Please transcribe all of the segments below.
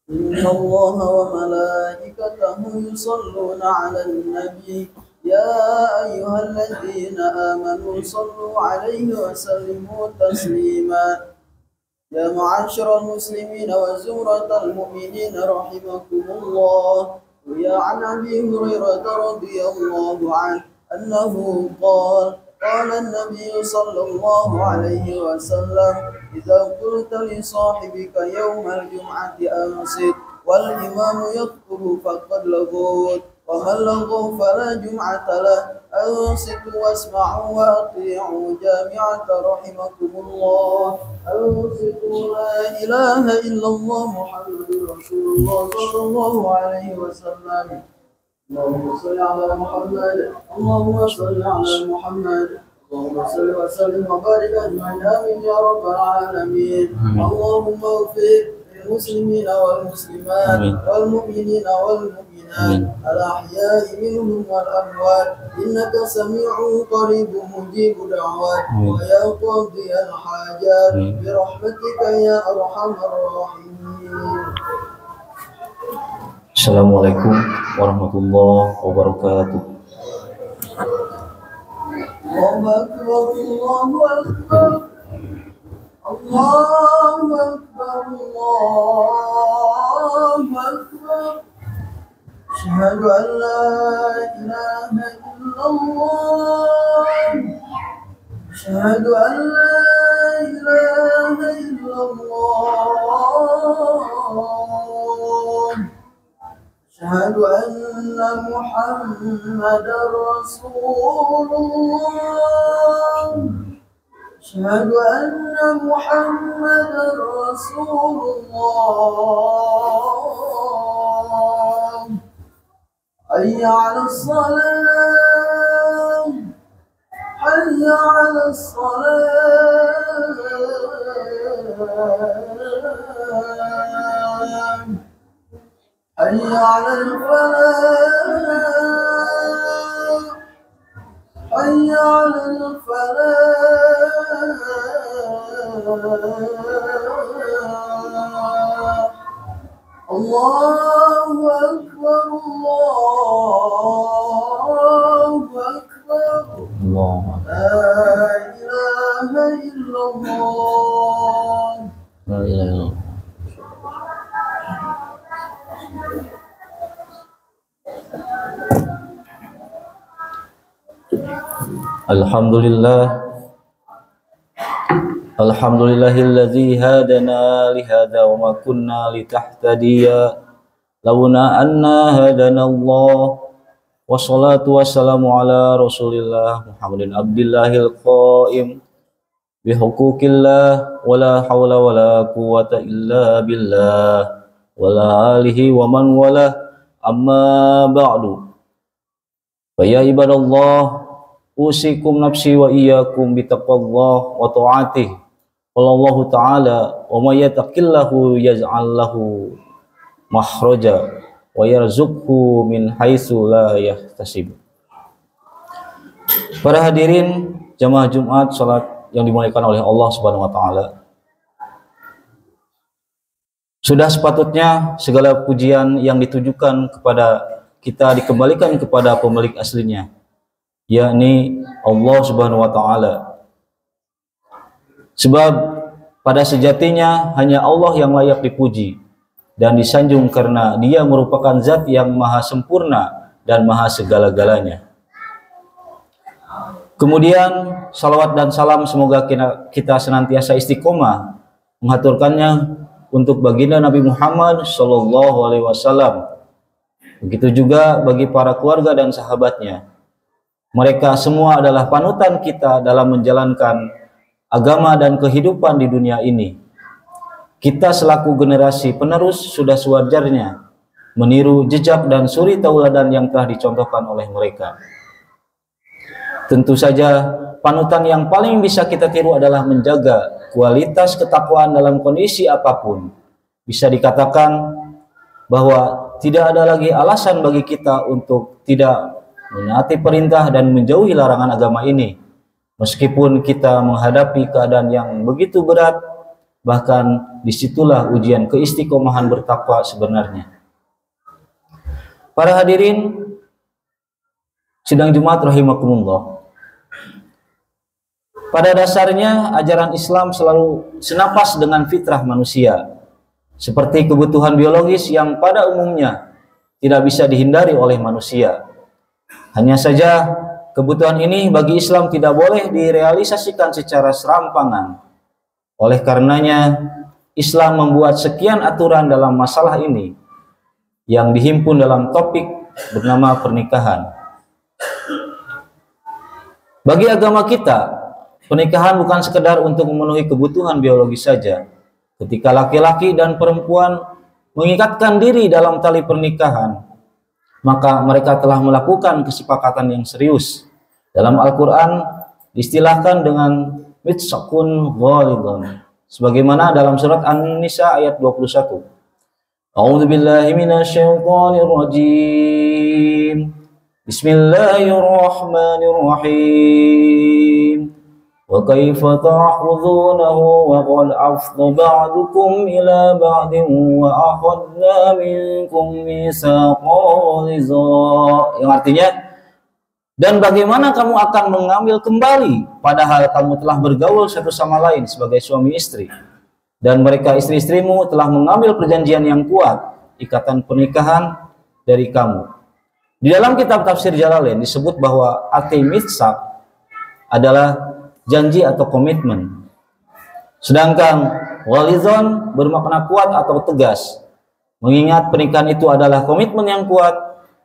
إن الله وملائكته يصلون على النبي يا أيها الذين آمنوا صلوا عليه وسلموا تسليما يا معاشر المسلمين وزمرة المؤمنين رحمكم الله ويا عن أبي هريرة رضي الله عنه أنه قال النبي صلى الله عليه وسلم إذا قلت لصاحبك يوم الجمعة أنصت والإمام يخطب فقد لغوت ومن لغو فلا جمعة له أنصتوا واسمعوا وأطيعوا جامعة رحمكم الله أنصتوا لا إله إلا الله محمد رسول الله صلى الله عليه وسلم اللهم صل على محمد اللهم صل على محمد اللهم صل وسلم وبارك اجمعين امين يا رب العالمين اللهم اغفر للمسلمين والمسلمات والمؤمنين والمؤمنات الاحياء منهم والاموات انك سميع قريب مجيب دعوات ويا قاضي الحاجات برحمتك يا ارحم الراحمين. Assalamualaikum warahmatullahi wabarakatuh. Allahu Akbar, Allahu Akbar, Allahu Akbar, Allahu Akbar. Asyhadu an la ilaha illallah. Asyhadu an la ilaha illallah. أشهد أن محمدا رسول الله أشهد أن محمدا رسول الله حي على الصلاة حي على الصلاة حي على الفلاح حي على الفلاح الله أكبر الله أكبر لا إله إلا الله La ilaha illallah. Alhamdulillahilladzi hadana lihada wa ma kunna litahtadiya launa anna hadana Allah wassalatu wassalamu ala rasulillah Muhammadin abdillahil qaim bihuquqillah wala hawla wala quwwata illa billah wala alihi wa man wala amma ba'du fa ya ibadallah usikum nafsi wa iyyakum bitaqwallah wa ta'atih. Wallahu ta'ala wa may yattaqillahu yaj'al lahu makhraja wa yarzuqhu min haitsu la yahtasib. Para hadirin jamaah Jumat salat yang dimuliakan oleh Allah Subhanahu wa taala. Sudah sepatutnya segala pujian yang ditujukan kepada kita dikembalikan kepada pemilik aslinya, yakni Allah Subhanahu wa taala. Sebab pada sejatinya hanya Allah yang layak dipuji dan disanjung karena Dia merupakan zat yang maha sempurna dan maha segala-galanya. Kemudian salawat dan salam semoga kita senantiasa istiqomah mengaturkannya untuk baginda Nabi Muhammad sallallahu alaihi wasallam. Begitu juga bagi para keluarga dan sahabatnya. Mereka semua adalah panutan kita dalam menjalankan agama dan kehidupan di dunia ini. Kita selaku generasi penerus sudah sewajarnya meniru jejak dan suri tauladan yang telah dicontohkan oleh mereka. Tentu saja panutan yang paling bisa kita tiru adalah menjaga kualitas ketakwaan dalam kondisi apapun. Bisa dikatakan bahwa tidak ada lagi alasan bagi kita untuk tidak menaati perintah dan menjauhi larangan agama ini. Meskipun kita menghadapi keadaan yang begitu berat, bahkan disitulah ujian keistiqomahan bertakwa sebenarnya. Para hadirin sidang Jumat rahimakumullah. Pada dasarnya ajaran Islam selalu senapas dengan fitrah manusia, seperti kebutuhan biologis yang pada umumnya tidak bisa dihindari oleh manusia. Hanya saja kebutuhan ini bagi Islam tidak boleh direalisasikan secara serampangan. Oleh karenanya Islam membuat sekian aturan dalam masalah ini yang dihimpun dalam topik bernama pernikahan. Bagi agama kita, pernikahan bukan sekedar untuk memenuhi kebutuhan biologis saja. Ketika laki-laki dan perempuan mengikatkan diri dalam tali pernikahan, maka mereka telah melakukan kesepakatan yang serius. Dalam Al-Quran diistilahkan dengan mitsaqun ghalidhan, sebagaimana dalam surat An-Nisa ayat 21. A'udzubillahi minasyaitonir rajim. Bismillahirrahmanirrahim. Wa kaifa ta'khudhunahu wa qad afdha ba'dukum ila ba'din wa akhadna minkum mitsaqan ghaliza. Yang artinya, dan bagaimana kamu akan mengambil kembali padahal kamu telah bergaul satu sama lain sebagai suami istri, dan mereka istri-istrimu telah mengambil perjanjian yang kuat, ikatan pernikahan dari kamu. Di dalam kitab tafsir Jalalain disebut bahwa arti mitsaq adalah janji atau komitmen. Sedangkan ghalizon bermakna kuat atau tegas. Mengingat pernikahan itu adalah komitmen yang kuat,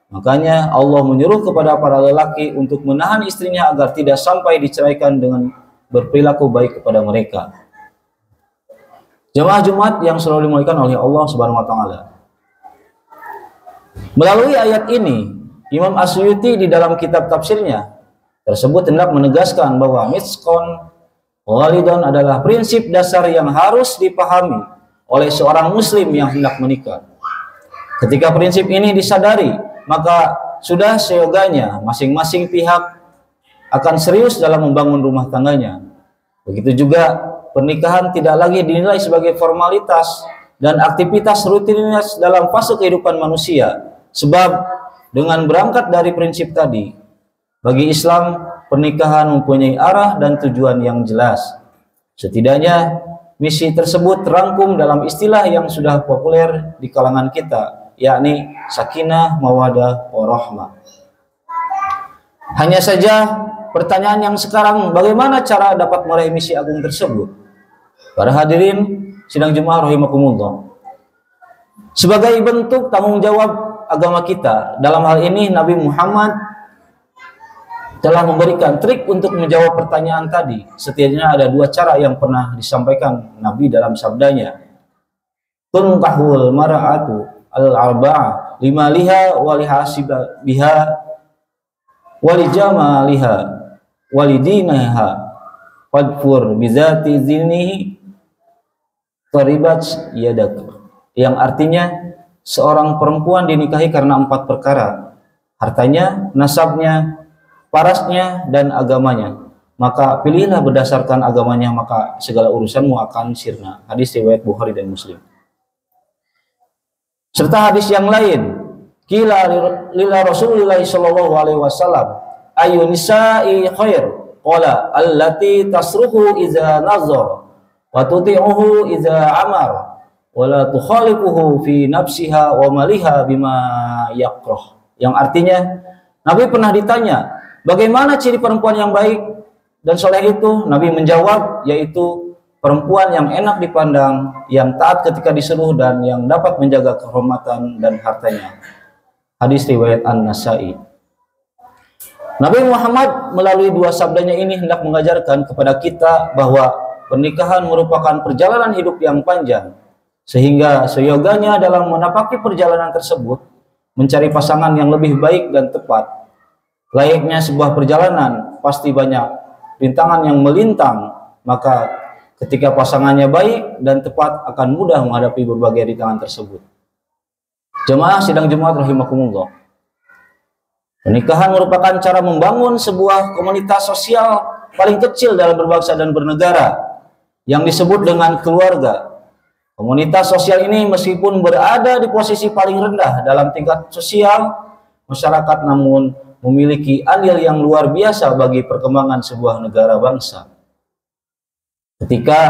makanya Allah menyuruh kepada para lelaki untuk menahan istrinya agar tidak sampai diceraikan dengan berperilaku baik kepada mereka. Jemaah Jumat yang selalu dimuliakan oleh Allah Subhanahu wa taala. Melalui ayat ini, Imam Asyuyuti di dalam kitab tafsirnya tersebut hendak menegaskan bahwa mitsqon ghalidhan adalah prinsip dasar yang harus dipahami oleh seorang muslim yang hendak menikah. Ketika prinsip ini disadari, maka sudah seyoganya masing-masing pihak akan serius dalam membangun rumah tangganya. Begitu juga pernikahan tidak lagi dinilai sebagai formalitas dan aktivitas rutinitas dalam fase kehidupan manusia. Sebab dengan berangkat dari prinsip tadi, bagi Islam pernikahan mempunyai arah dan tujuan yang jelas. Setidaknya misi tersebut terangkum dalam istilah yang sudah populer di kalangan kita, yakni sakinah, mawaddah, warahmah. Hanya saja pertanyaan yang sekarang, bagaimana cara dapat meraih misi agung tersebut? Para hadirin sidang Jumat rahimakumullah. Sebagai bentuk tanggung jawab agama kita, dalam hal ini Nabi Muhammad telah memberikan trik untuk menjawab pertanyaan tadi. Setidaknya ada dua cara yang pernah disampaikan Nabi dalam sabdanya. Tunkahul mar'atu al-arba'ah limaliha walihasibiha walijamaliha walidinaha fadfur bizati zinihi taribat yadak. Yang artinya, seorang perempuan dinikahi karena 4 perkara: hartanya, nasabnya, parasnya, dan agamanya. Maka pilihlah berdasarkan agamanya, maka segala urusanmu akan sirna. Hadis riwayat Bukhari dan Muslim. Serta hadis yang lain, qila lila Rasulillah sallallahu alaihi wasallam, ayu nisa'i khair? Qala allati tasruhu iza nazar wa tuti'uhu iza amar wala tukhaliquhu fi nafsiha wa maliha bima yakrah. Yang artinya, Nabi pernah ditanya, bagaimana ciri perempuan yang baik dan soleh itu? Nabi menjawab, yaitu perempuan yang enak dipandang, yang taat ketika disuruh, dan yang dapat menjaga kehormatan dan hartanya. Hadis riwayat An-Nasai. Nabi Muhammad melalui dua sabdanya ini hendak mengajarkan kepada kita bahwa pernikahan merupakan perjalanan hidup yang panjang, sehingga seyoganya dalam menapaki perjalanan tersebut, mencari pasangan yang lebih baik dan tepat. Layaknya sebuah perjalanan, pasti banyak rintangan yang melintang, maka ketika pasangannya baik dan tepat, akan mudah menghadapi berbagai rintangan tersebut. Jemaah sidang Jumat rahimakumullah. Pernikahan merupakan cara membangun sebuah komunitas sosial paling kecil dalam berbangsa dan bernegara. yang disebut dengan keluarga. Komunitas sosial ini meskipun berada di posisi paling rendah dalam tingkat sosial masyarakat, namun memiliki andil yang luar biasa bagi perkembangan sebuah negara bangsa. Ketika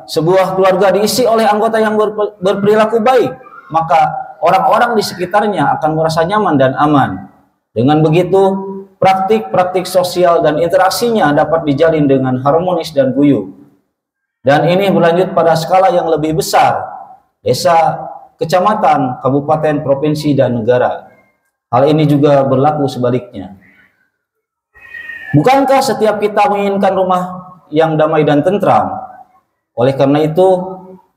sebuah keluarga diisi oleh anggota yang berperilaku baik, maka orang-orang di sekitarnya akan merasa nyaman dan aman. Dengan begitu, praktik-praktik sosial dan interaksinya dapat dijalin dengan harmonis dan guyup. Dan ini berlanjut pada skala yang lebih besar, desa, kecamatan, kabupaten, provinsi, dan negara. Hal ini juga berlaku sebaliknya. Bukankah setiap kita menginginkan rumah yang damai dan tentram? Oleh karena itu,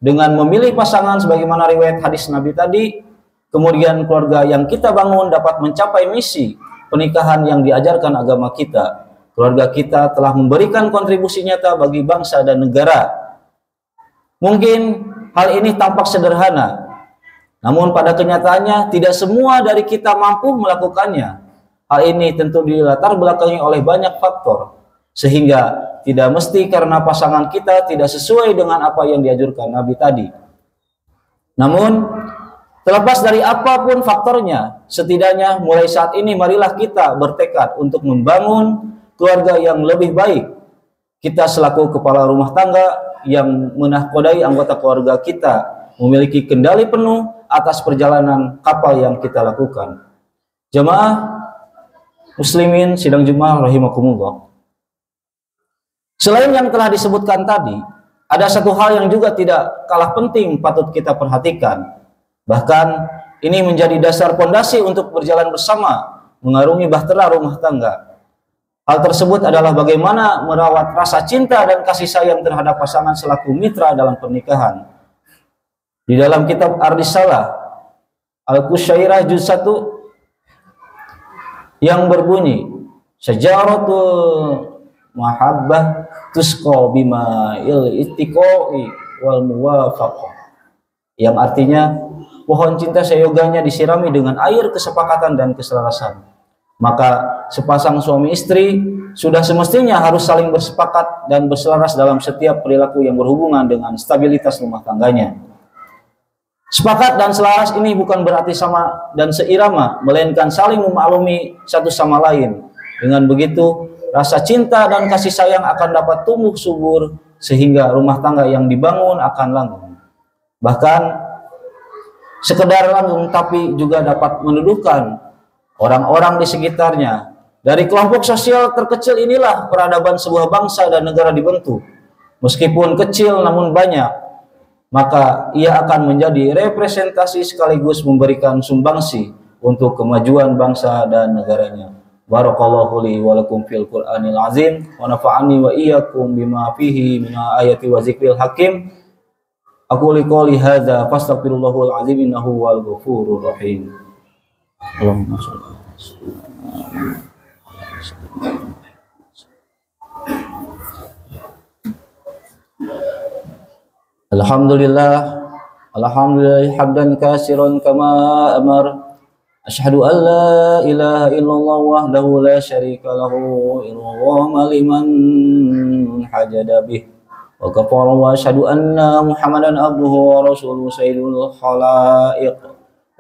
dengan memilih pasangan sebagaimana riwayat hadis Nabi tadi, kemudian keluarga yang kita bangun dapat mencapai misi pernikahan yang diajarkan agama kita. Keluarga kita telah memberikan kontribusi nyata bagi bangsa dan negara. Mungkin hal ini tampak sederhana, namun pada kenyataannya tidak semua dari kita mampu melakukannya. Hal ini tentu dilatar belakangi oleh banyak faktor, sehingga tidak mesti karena pasangan kita tidak sesuai dengan apa yang dianjurkan Nabi tadi. Namun, terlepas dari apapun faktornya, setidaknya mulai saat ini marilah kita bertekad untuk membangun keluarga yang lebih baik. Kita selaku kepala rumah tangga yang menahkodai anggota keluarga kita memiliki kendali penuh atas perjalanan kapal yang kita lakukan. Jemaah muslimin sidang Jumat rahimakumullah. Selain yang telah disebutkan tadi, ada satu hal yang juga tidak kalah penting patut kita perhatikan. Bahkan ini menjadi dasar pondasi untuk berjalan bersama mengarungi bahtera rumah tangga. Hal tersebut adalah bagaimana merawat rasa cinta dan kasih sayang terhadap pasangan selaku mitra dalam pernikahan. Di dalam kitab Ar-Risalah Al-Qusyairah juz 1 yang berbunyi, Syajaratul mahabbah tusqa bima'il ittiqai wal muwafaqah, yang artinya pohon cinta seyoganya disirami dengan air kesepakatan dan keselarasan. Maka sepasang suami istri sudah semestinya harus saling bersepakat dan berselaras dalam setiap perilaku yang berhubungan dengan stabilitas rumah tangganya. Sepakat dan selaras ini bukan berarti sama dan seirama, melainkan saling memaklumi satu sama lain. Dengan begitu, rasa cinta dan kasih sayang akan dapat tumbuh subur sehingga rumah tangga yang dibangun akan langgeng. Bahkan sekedar langgeng tapi juga dapat menuduhkan orang-orang di sekitarnya. Dari kelompok sosial terkecil inilah peradaban sebuah bangsa dan negara dibentuk. Meskipun kecil namun banyak, maka ia akan menjadi representasi sekaligus memberikan sumbangsi untuk kemajuan bangsa dan negaranya. Barakallahu li wa lakum fil Qur'anil azim wa nafa'ani wa iyyakum bima fihi min ayati wa zikril hakim. Aku liqouli hadza fastaghfirullahal azim innahu wal ghafurur rahim. Allahumma shalli ala Alhamdulillah, alhamdulillah hamdan katsiran kama amar. Asyhadu an la ilaha illallah wahdahu la syarika lahu irghama liman hajada bih wa kafara wa asyhadu anna Muhammadan abduhu wa rasuluhu sayyidul khalaiq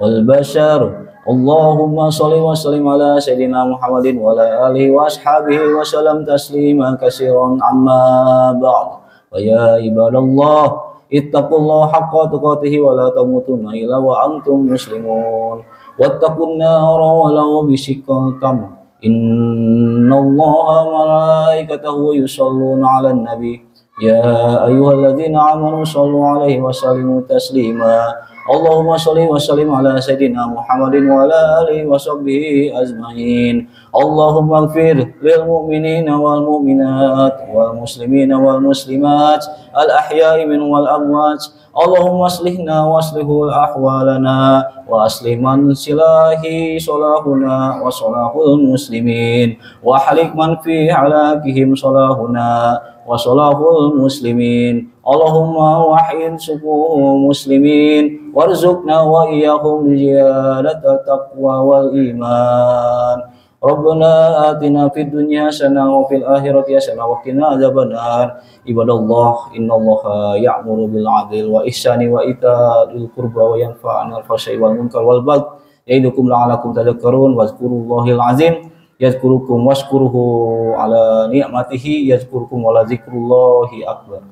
wal bashar. Allahumma sholli wa sallim ala sayyidina Muhammadin wa ala alihi wa ashabihi wa sallam taslima katsiran amma ba'd. Wa ya ibadallah ittaqullaha haqqa tuqatih wa la tamutunna illa wa antum muslimun. Wattaqun nara walau bisyiqqil tamr. Innallaha malaikatahu yusholluna 'alan nabi. Ya ayyuhalladzina amanu shallu 'alaihi wa sallimu taslima. Allahumma sholli wa sallim ala sayyidina Muhammadin wa ala alihi wa sahbihi ajmain. Allahumma ighfir lil mu'minina wal mu'minat wal muslimina wal muslimat al ahya'i minhum wal amwat. Allahumma aslihna wa aslihul ahwalana wa aslih man silahi solahuna wa solahul muslimin wa halik man fi halakihim solahuna wa solahul muslimin. Allahumma wahid subuh muslimin warzuqna wa iyyahum ziyadata taqwa wal iman Rabbana atina fid dunya hasanah wa fil akhirati hasanah wa qina adzabannar. Ibadallah, innallaha ya'muru bil 'adli wa ihsani wa ita'il qurba wa yanha 'anil fahsya'i wal munkar wal baghi ya'idukum la'allakum tadhakkarun. Wazkurullahal azim yazkurukum washkuruhu ala ni'matihi yazkurukum wa la dzikrullahi akbar.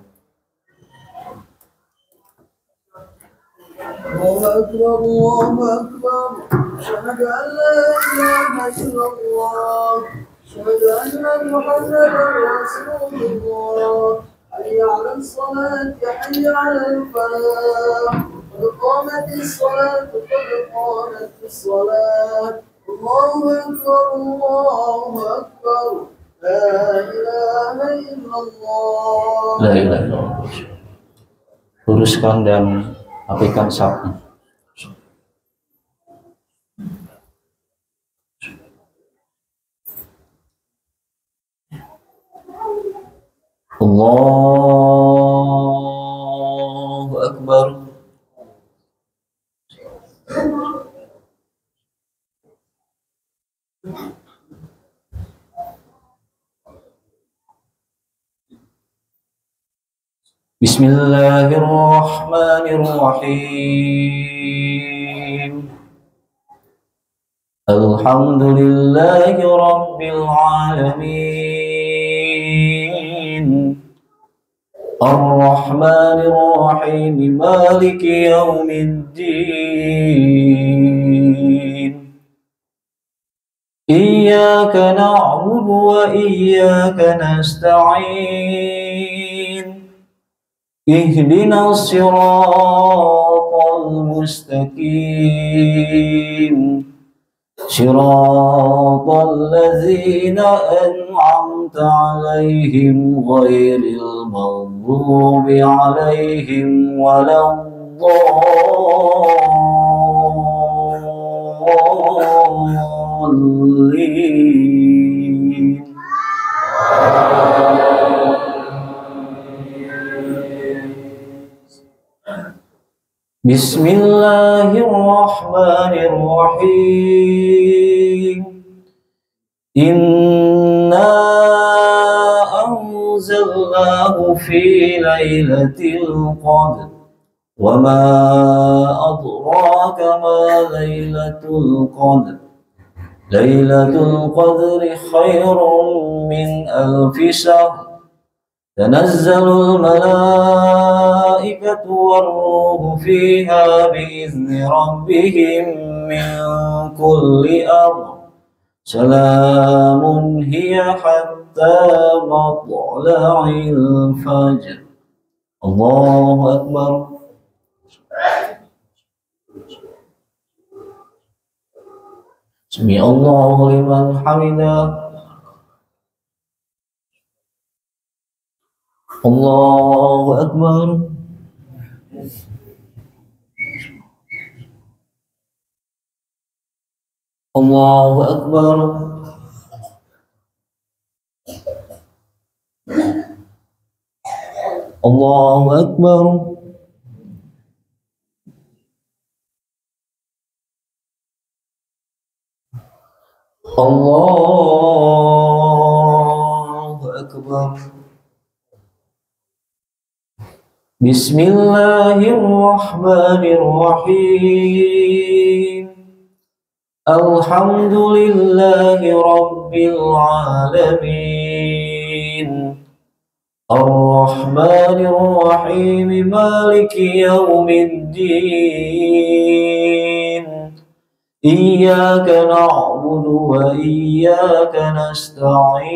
الله أكبر الله أكبر أشهد أن لا إله إلا الله أشهد أن محمدا رسول الله حي على الصلاة حي على الفلاح قد قامت الصلاة قد قامت الصلاة الله أكبر الله أكبر لا إله إلا الله. La ilaha illallah. Luruskan dan apikan sapnya. Allahu Akbar. Bismillahirrahmanirrahim. Alhamdulillahi rabbil alamin. Ar-Rahmanir Rahim, Maliki yaumiddin. Iyyaka na'budu wa iyyaka nasta'in. Ihdinas siratal mustaqim. Siratal ladzina an'amta 'alaihim ghairil maghdubi 'alaihim waladdallin. Bismillahirrahmanirrahim. Inna anzalnahu fi lailatul qadr. Wa ma adraka ma lailatul qadr. Lailatul qadri khairun min alfi syahr. Tanazzalul malaikatu war-ruhu fiha bi'izni rabbihim min kulli amr. Salamun hiya hatta matla'il fajr. Allahu Akbar. Sami Allahu liman hamidah. Allahu Akbar. Allahu Akbar. Allahu Akbar. Allahu Akbar. Bismillahirrahmanirrahim. Alhamdulillahi rabbil alamin. Ar-Rahmanir Rahim, Maliki yaumiddin. Iyyaka na'budu wa iyyaka nasta'in.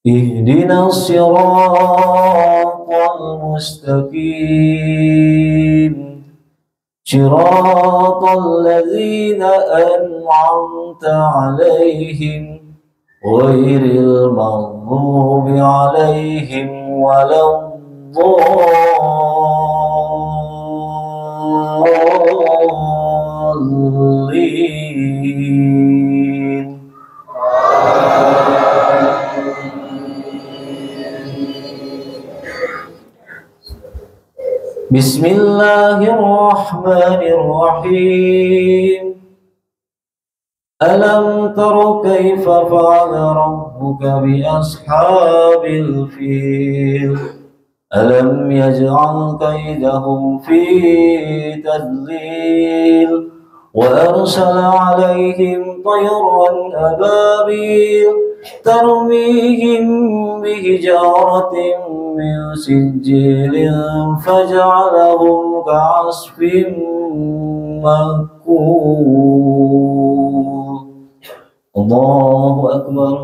Ihdinas siratal mustaqim. Siratal ladzina an'amta 'alaihim ghairil maghdubi 'alaihim waladdallin. Bismillahirrahmanirrahim. ألم تر كيف فعل ربك بأصحاب الفيل ألم يجعل كيدهم في تضليل وأرسل عليهم طيرا أبابيل ترميهم بحجارة من سجيل فجعلهم كعصف مأكول. Allahu Akbar.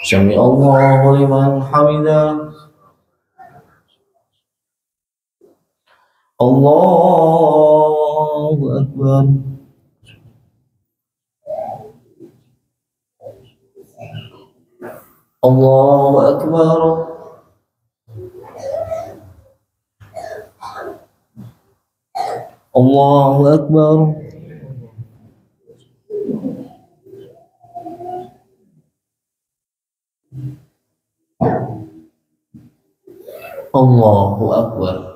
Sami Allahu liman hamidah. Allahu Akbar. Allahu Akbar. Allahu Akbar. Allahu Akbar.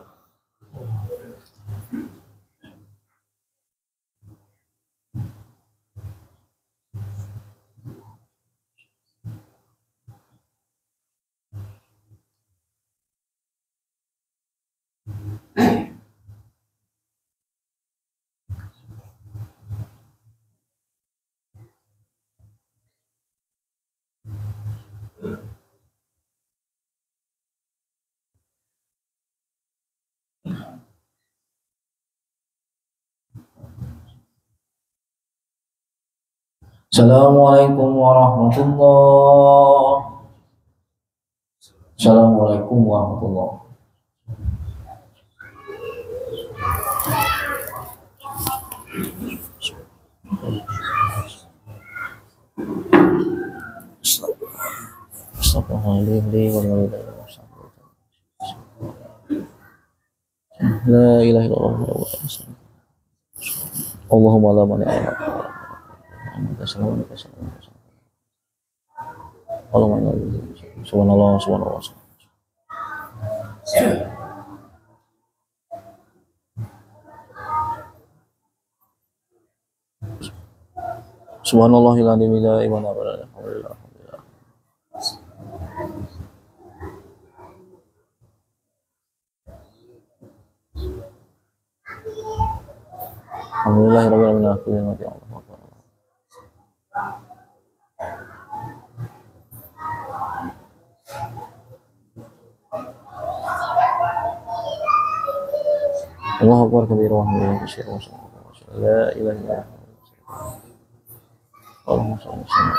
Assalamualaikum warahmatullahi. Assalamualaikum warahmatullahi. Astagfirullahaladzim. La ilaha illallah. Allahumma la mani'a. Subhanallah, subhanallah. Subhanallahil la ilaha illa huwa. Alhamdulillahirabbil alamin. Allahu Akbar kabira walhamdulillahi katsiran wa la ilaha illallah. Allahumma shalli ala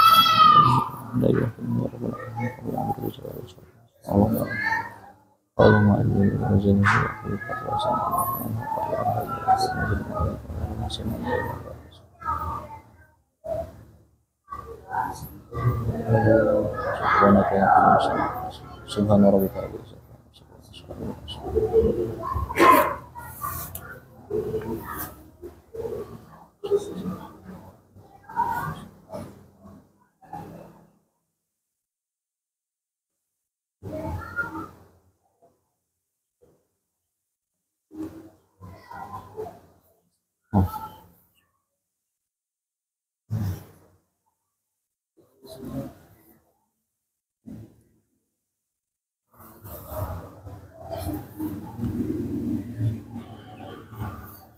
Allahumma Allahumma inni a'udzu Subhana rabbika rabbil izzati amma yasifun.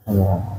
Allah